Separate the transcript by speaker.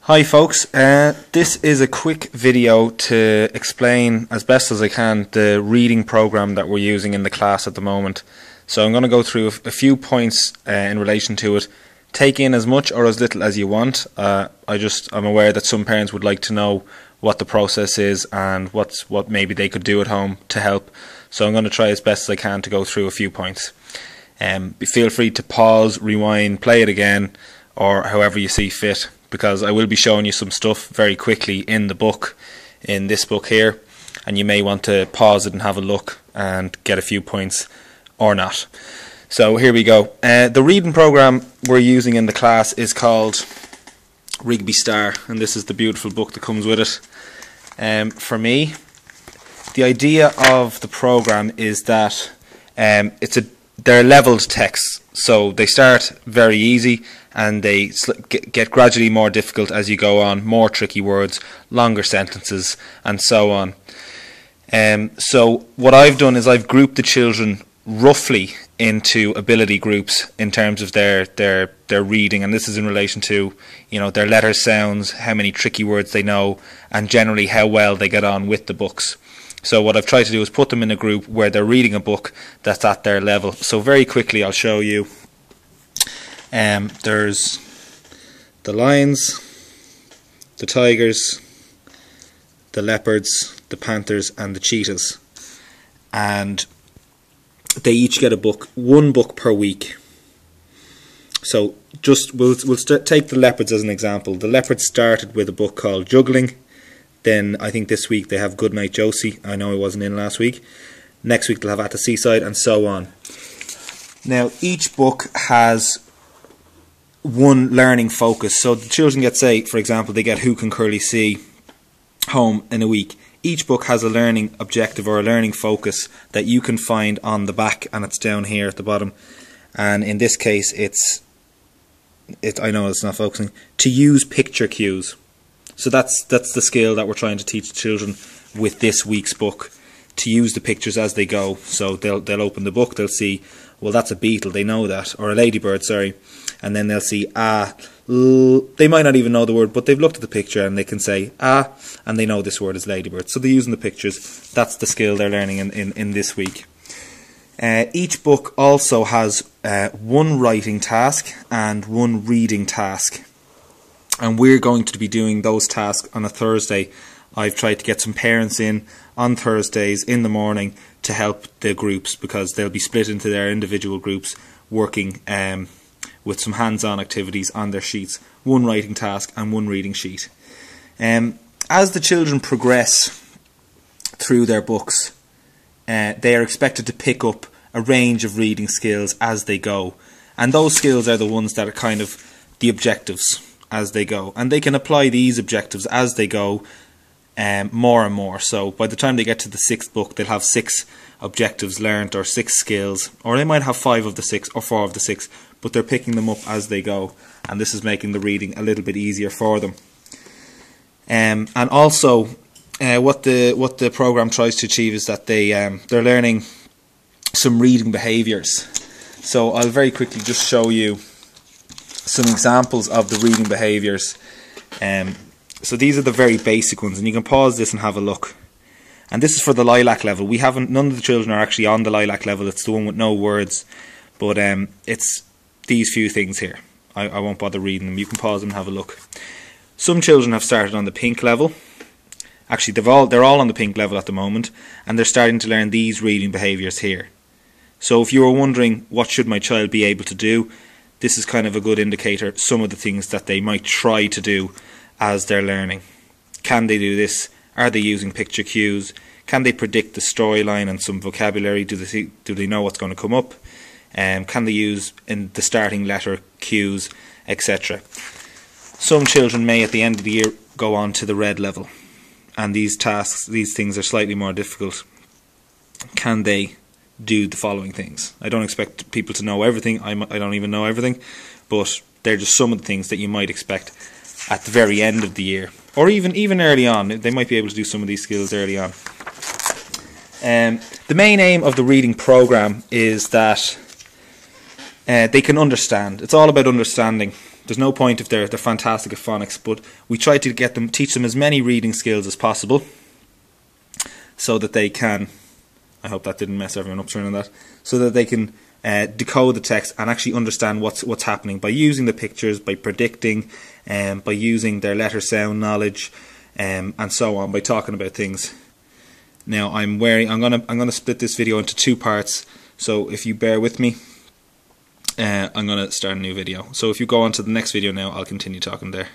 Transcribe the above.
Speaker 1: Hi folks, this is a quick video to explain as best as I can the reading program that we're using in the class at the moment. So I'm going to go through a few points in relation to it. Take in as much or as little as you want. I'm aware that some parents would like to know what the process is and what maybe they could do at home to help. So I'm going to try as best as I can to go through a few points. Feel free to pause, rewind, play it again, or however you see fit, because I will be showing you some stuff very quickly in the book, in this book here, and you may want to pause it and have a look and get a few points or not. So here we go. The reading program we're using in the class is called Rigby Star, and this is the beautiful book that comes with it. For me, the idea of the program is that they're levelled texts, so they start very easy and they get gradually more difficult as you go on, more tricky words, longer sentences, and so on. So what I've done is I've grouped the children roughly into ability groups in terms of their reading, and this is in relation to, you know, their letter sounds, how many tricky words they know, and generally how well they get on with the books. So what I've tried to do is put them in a group where they're reading a book that's at their level. So very quickly I'll show you. There's the lions, the tigers, the leopards, the panthers, and the cheetahs. And they each get a book, one book per week. So we'll take the leopards as an example. The leopards started with a book called Juggling. Then I think this week they have Goodnight Josie. I know I wasn't in last week. Next week they'll have At the Seaside, and so on. Now each book has one learning focus. So the children get, say, for example, they get Who Can Curly See home in a week. Each book has a learning objective or a learning focus that you can find on the back, and it's down here at the bottom. And in this case I know it's not focusing. To use picture cues. So that's the skill that we're trying to teach the children with this week's book, to use the pictures as they go. So they'll open the book, they'll see, well, that's a beetle, they know that, or a ladybird, sorry, and then they'll see they might not even know the word, but they've looked at the picture and they can say and they know this word is ladybird. So they're using the pictures. That's the skill they're learning in this week. Each book also has one writing task and one reading task. And we're going to be doing those tasks on a Thursday. I've tried to get some parents in on Thursdays in the morning to help the groups, because they'll be split into their individual groups working with some hands-on activities on their sheets. One writing task and one reading sheet. As the children progress through their books, they are expected to pick up a range of reading skills as they go. And those skills are the ones that are kind of the objectives as they go, and they can apply these objectives as they go more and more. So by the time they get to the 6th book, they'll have 6 objectives learnt, or 6 skills, or they might have 5 of the 6 or 4 of the 6, but they're picking them up as they go, and this is making the reading a little bit easier for them. And also what the program tries to achieve is that they're learning some reading behaviours. So I'll very quickly just show you some examples of the reading behaviours. So these are the very basic ones, and you can pause this and have a look. And this is for the lilac level. None of the children are actually on the lilac level. It's the one with no words, but it's these few things here. I won't bother reading them. You can pause them and have a look. Some children have started on the pink level. Actually, they're all on the pink level at the moment, and they're starting to learn these reading behaviours here. So if you were wondering, what should my child be able to do, this is kind of a good indicator, some of the things that they might try to do as they're learning. Can they do this? Are they using picture cues? Can they predict the storyline and some vocabulary? Do they know what's going to come up? Can they use in the starting letter cues, etc.? Some children may at the end of the year go on to the red level, and these things are slightly more difficult. Can they do the following things? I don't expect people to know everything. I don't even know everything, but they're just some of the things that you might expect at the very end of the year, or even early on. They might be able to do some of these skills early on. The main aim of the reading program is that they can understand. It's all about understanding. there's no point if they're fantastic at phonics, but we try to teach them as many reading skills as possible, so that they can, I hope that didn't mess everyone up turning that, so that they can decode the text and actually understand what's happening by using the pictures, by predicting, by using their letter sound knowledge, and so on, by talking about things. Now I'm gonna split this video into 2 parts, so if you bear with me, I'm gonna start a new video. So if you go on to the next video now, I'll continue talking there.